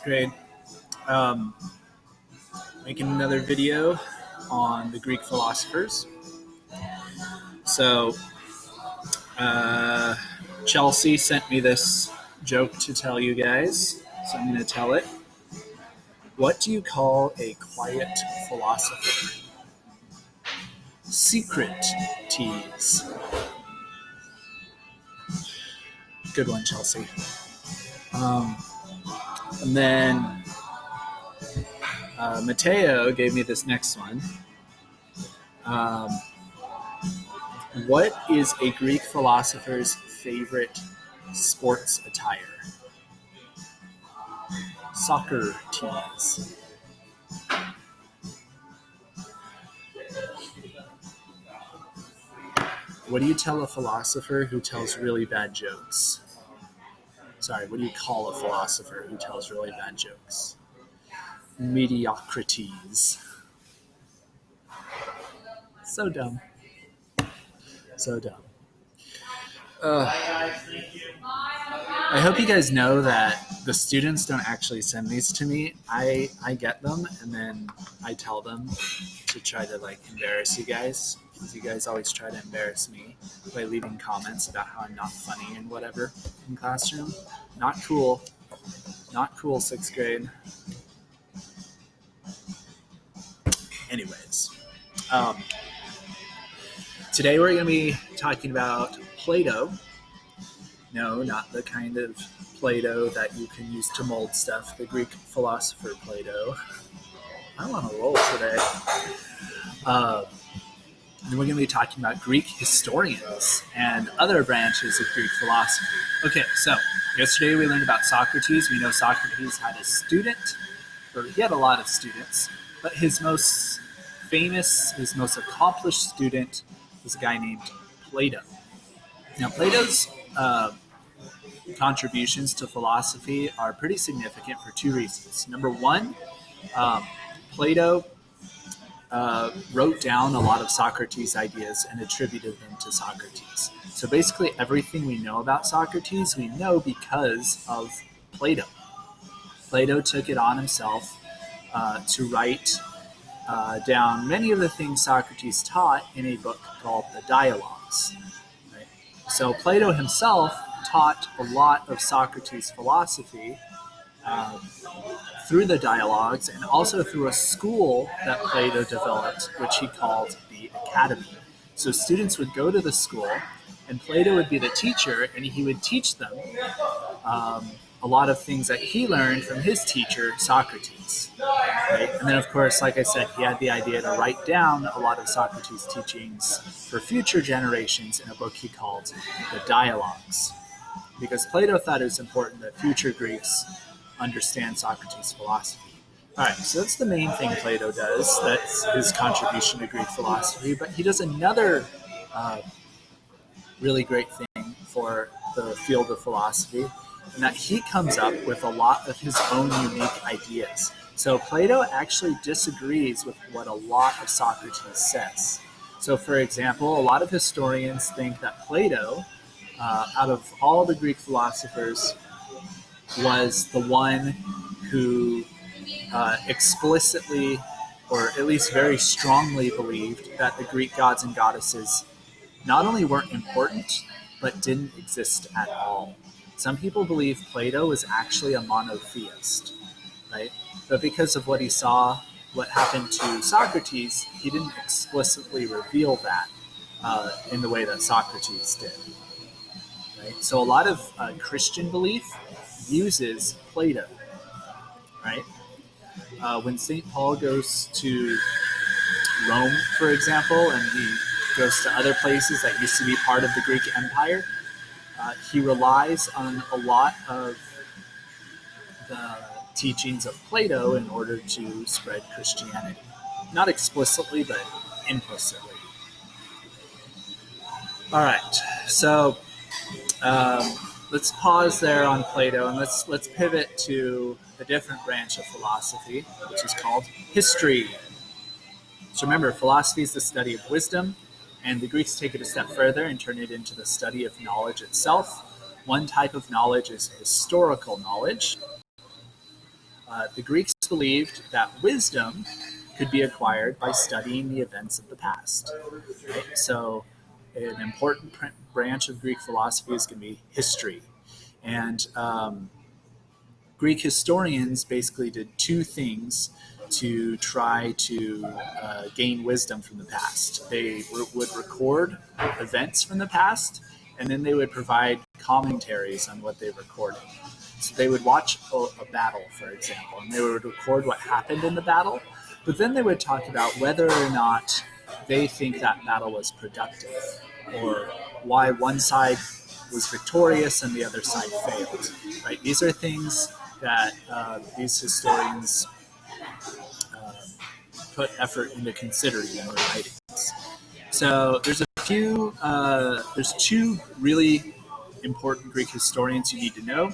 sixth grade. Making another video on the Greek philosophers. So, Chelsea sent me this joke to tell you guys, so I'm going to tell it. What do you call a quiet philosopher? Secret-tease. Good one, Chelsea. And then Mateo gave me this next one. What is a Greek philosopher's favorite sports attire? Soccer tees. What do you tell a philosopher who tells really bad jokes? Sorry, what do you call a philosopher who tells really bad jokes? Mediocrities. So dumb. So dumb. I hope you guys know that the students don't actually send these to me. I get them and then I tell them to try to embarrass you guys, because you guys always try to embarrass me by leaving comments about how I'm not funny and whatever in classroom. Not cool. Not cool, sixth grade. Anyways, today we're going to be talking about Plato. No, not the kind of Play-Doh that you can use to mold stuff. The Greek philosopher Plato. I'm on a roll today. And we're going to be talking about Greek historians and other branches of Greek philosophy. Okay, so yesterday we learned about Socrates. We know Socrates had a student, or he had a lot of students, but his most famous, his most accomplished student was a guy named Plato. Now, Plato's contributions to philosophy are pretty significant for two reasons. Number one, Plato wrote down a lot of Socrates' ideas and attributed them to Socrates. So basically everything we know about Socrates, we know because of Plato. Plato took it on himself to write down many of the things Socrates taught in a book called the Dialogues. Right? So Plato himself taught a lot of Socrates' philosophy through the Dialogues and also through a school that Plato developed, which he called the Academy. So students would go to the school and Plato would be the teacher and he would teach them a lot of things that he learned from his teacher, Socrates. Right? And then, of course, like I said, he had the idea to write down a lot of Socrates' teachings for future generations in a book he called the Dialogues. Because Plato thought it was important that future Greeks understand Socrates' philosophy. All right, so that's the main thing Plato does. That's his contribution to Greek philosophy. But he does another really great thing for the field of philosophy, and that he comes up with a lot of his own unique ideas. So Plato actually disagrees with what a lot of Socrates says. So, for example, a lot of historians think that Plato, out of all the Greek philosophers, was the one who explicitly, or at least very strongly, believed that the Greek gods and goddesses not only weren't important, but didn't exist at all. Some people believe Plato was actually a monotheist, right? But because of what he saw, what happened to Socrates, he didn't explicitly reveal that in the way that Socrates did. Right? So a lot of Christian belief uses Plato, right? When St. Paul goes to Rome, for example, and he goes to other places that used to be part of the Greek Empire, he relies on a lot of the teachings of Plato in order to spread Christianity. Not explicitly, but implicitly. All right, so let's pause there on Plato and let's pivot to a different branch of philosophy, which is called history. So remember, philosophy is the study of wisdom, and the Greeks take it a step further and turn it into the study of knowledge itself. One type of knowledge is historical knowledge. The Greeks believed that wisdom could be acquired by studying the events of the past. Right? So, an important branch of Greek philosophy is going to be history. And Greek historians basically did two things to try to gain wisdom from the past. They would record events from the past, and then they would provide commentaries on what they recorded. So they would watch a battle, for example, and they would record what happened in the battle, but then they would talk about whether or not they think that battle was productive, or why one side was victorious and the other side failed. Right? These are things that these historians put effort into considering in their writings. So there's two really important Greek historians you need to know.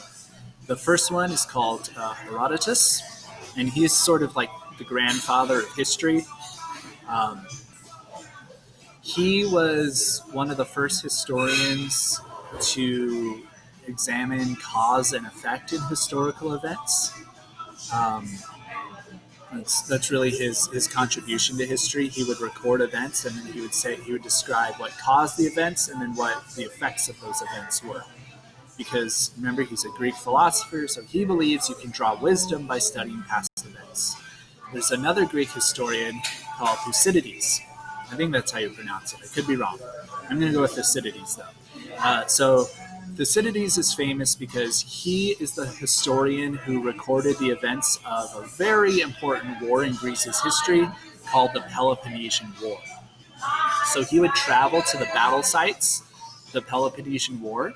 The first one is called Herodotus, and he's sort of like the grandfather of history. Um, he was one of the first historians to examine cause and effect in historical events. Um, that's really his contribution to history. He would record events, and then he would describe what caused the events and then what the effects of those events were. Because remember, he's a Greek philosopher, so he believes you can draw wisdom by studying past events. There's another Greek historian called Thucydides. I think that's how you pronounce it. I could be wrong. I'm going to go with Thucydides, though. So Thucydides is famous because he is the historian who recorded the events of a very important war in Greece's history called the Peloponnesian War. So he would travel to the battle sites, the Peloponnesian War,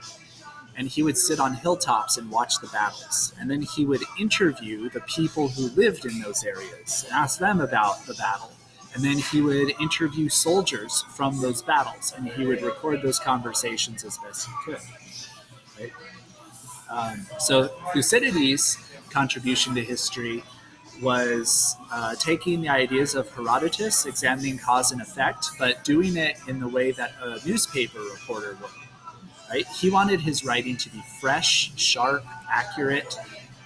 and he would sit on hilltops and watch the battles. And then he would interview the people who lived in those areas and ask them about the battle. And then he would interview soldiers from those battles, and he would record those conversations as best he could. Right? So Thucydides' contribution to history was taking the ideas of Herodotus, examining cause and effect, but doing it in the way that a newspaper reporter would. Right? He wanted his writing to be fresh, sharp, accurate,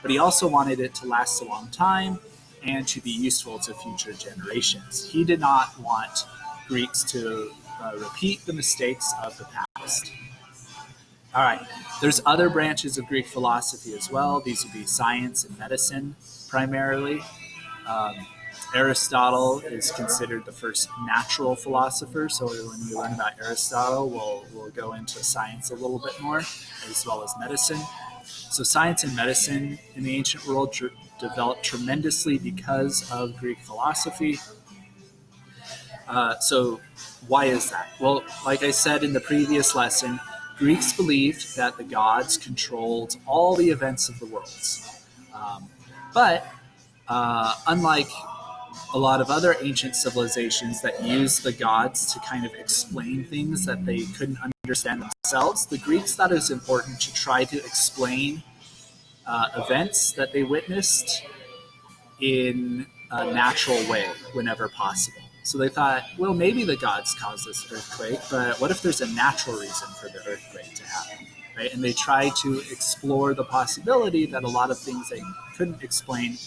but he also wanted it to last a long time and to be useful to future generations. He did not want Greeks to repeat the mistakes of the past. All right, there's other branches of Greek philosophy as well. These would be science and medicine primarily. Aristotle is considered the first natural philosopher. So when we learn about Aristotle, we'll go into science a little bit more, as well as medicine. So science and medicine in the ancient world developed tremendously because of Greek philosophy. So why is that? Well, like I said in the previous lesson, Greeks believed that the gods controlled all the events of the world. But unlike a lot of other ancient civilizations that used the gods to kind of explain things that they couldn't understand themselves, the Greeks thought it was important to try to explain events that they witnessed in a natural way whenever possible. So they thought, well, maybe the gods caused this earthquake, but what if there's a natural reason for the earthquake to happen? Right? And they tried to explore the possibility that a lot of things they couldn't explain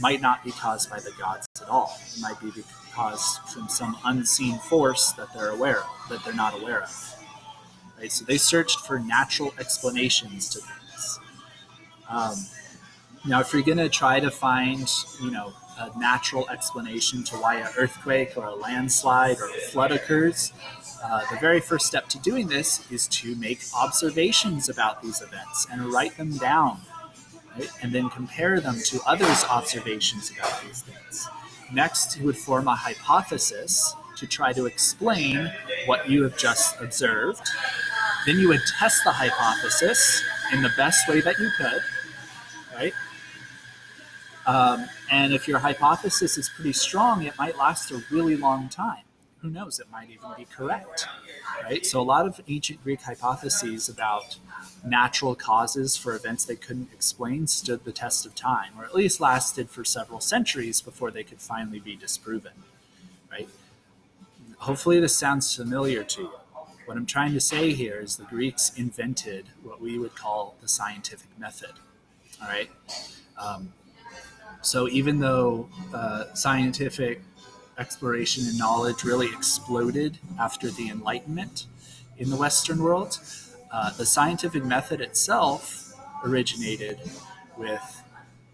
might not be caused by the gods at all. It might be caused from some unseen force that they're not aware of. Right? So they searched for natural explanations to things. Now, if you're going to try to find, a natural explanation to why an earthquake or a landslide or a flood occurs, the very first step to doing this is to make observations about these events and write them down, right? And then compare them to others' observations about these things. Next, you would form a hypothesis to try to explain what you have just observed. Then you would test the hypothesis in the best way that you could, right? And if your hypothesis is pretty strong, it might last a really long time. Who knows? It might even be correct, right? So a lot of ancient Greek hypotheses about natural causes for events they couldn't explain stood the test of time, or at least lasted for several centuries before they could finally be disproven, right? Hopefully this sounds familiar to you. What I'm trying to say here is the Greeks invented what we would call the scientific method, all right? So even though scientific exploration and knowledge really exploded after the Enlightenment in the Western world, the scientific method itself originated with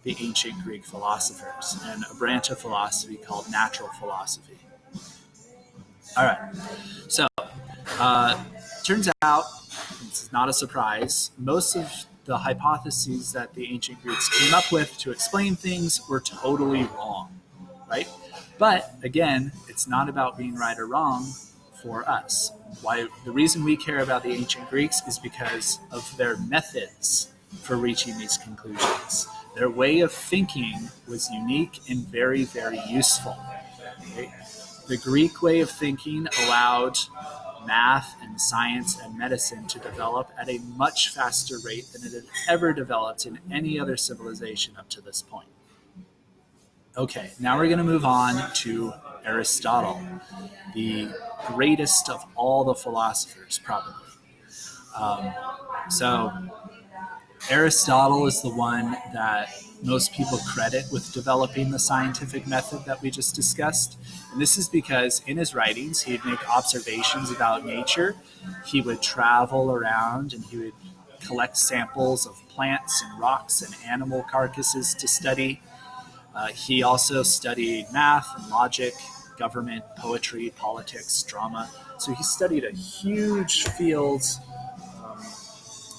the ancient Greek philosophers and a branch of philosophy called natural philosophy. All right. So, turns out, this is not a surprise, most of the hypotheses that the ancient Greeks came up with to explain things were totally wrong, right? But again, it's not about being right or wrong for us. Why the reason we care about the ancient Greeks is because of their methods for reaching these conclusions. Their way of thinking was unique and very, very useful. Okay? The Greek way of thinking allowed math and science and medicine to develop at a much faster rate than it had ever developed in any other civilization up to this point. Okay, now we're going to move on to Aristotle, the greatest of all the philosophers, probably. So Aristotle is the one that most people credit with developing the scientific method that we just discussed. And this is because in his writings, he'd make observations about nature. He would travel around and he would collect samples of plants and rocks and animal carcasses to study. He also studied math and logic, government, poetry, politics, drama. So he studied a huge field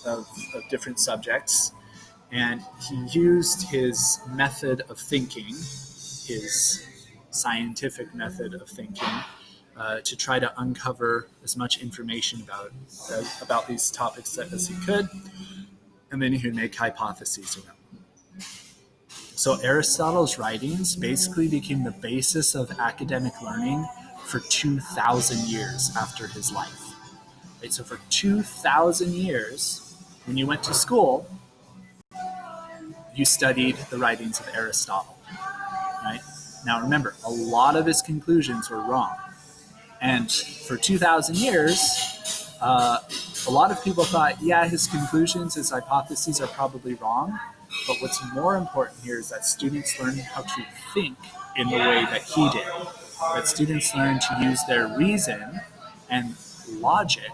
of different subjects, and he used his method of thinking, his scientific method of thinking, to try to uncover as much information about these topics as he could, and then he would make hypotheses around them. So Aristotle's writings basically became the basis of academic learning for 2,000 years after his life. Right? So for 2,000 years, when you went to school, you studied the writings of Aristotle. Right? Now remember, a lot of his conclusions were wrong. And for 2,000 years, a lot of people thought, yeah, his conclusions, his hypotheses are probably wrong. But what's more important here is that students learn how to think in the way that he did. That students learn to use their reason and logic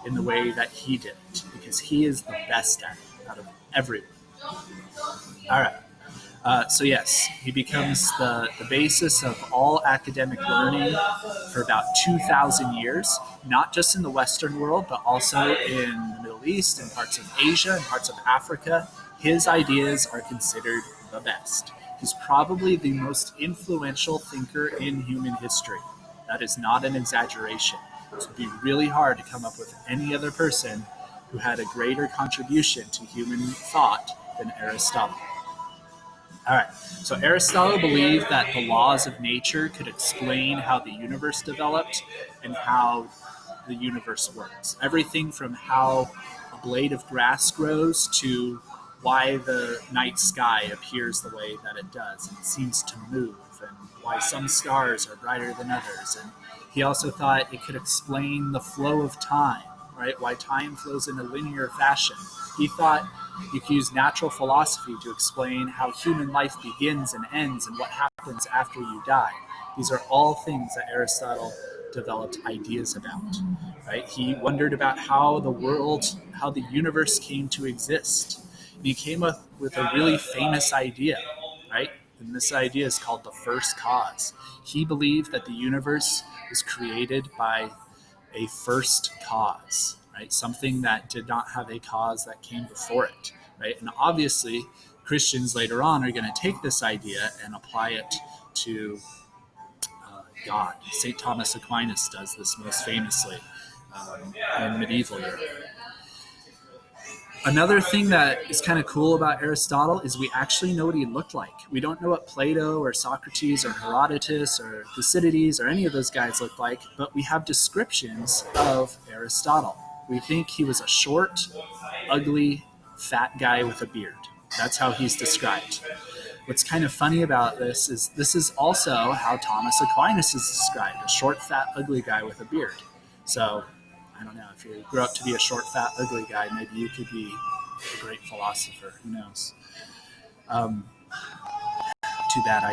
in the way that he did, because he is the best at it out of everyone. All right. So yes, he becomes the basis of all academic learning for about 2,000 years, not just in the Western world, but also in the Middle East and parts of Asia and parts of Africa. His ideas are considered the best. He's probably the most influential thinker in human history. That is not an exaggeration. It would be really hard to come up with any other person who had a greater contribution to human thought than Aristotle. All right, so Aristotle believed that the laws of nature could explain how the universe developed and how the universe works. Everything from how a blade of grass grows to why the night sky appears the way that it does and seems to move, and why some stars are brighter than others. And he also thought it could explain the flow of time, right? Why time flows in a linear fashion. He thought you could use natural philosophy to explain how human life begins and ends and what happens after you die. These are all things that Aristotle developed ideas about, right? He wondered about how the universe came to exist. And he came up with a really famous idea, right? And this idea is called the first cause. He believed that the universe was created by a first cause, right? Something that did not have a cause that came before it, right? And obviously, Christians later on are going to take this idea and apply it to God. St. Thomas Aquinas does this most famously in medieval Europe. Another thing that is kind of cool about Aristotle is we actually know what he looked like. We don't know what Plato or Socrates or Herodotus or Thucydides or any of those guys looked like, but we have descriptions of Aristotle. We think he was a short, ugly, fat guy with a beard. That's how he's described. What's kind of funny about this is also how Thomas Aquinas is described, a short, fat, ugly guy with a beard. So I don't know, if you grew up to be a short, fat, ugly guy, maybe you could be a great philosopher. Who knows? Too bad I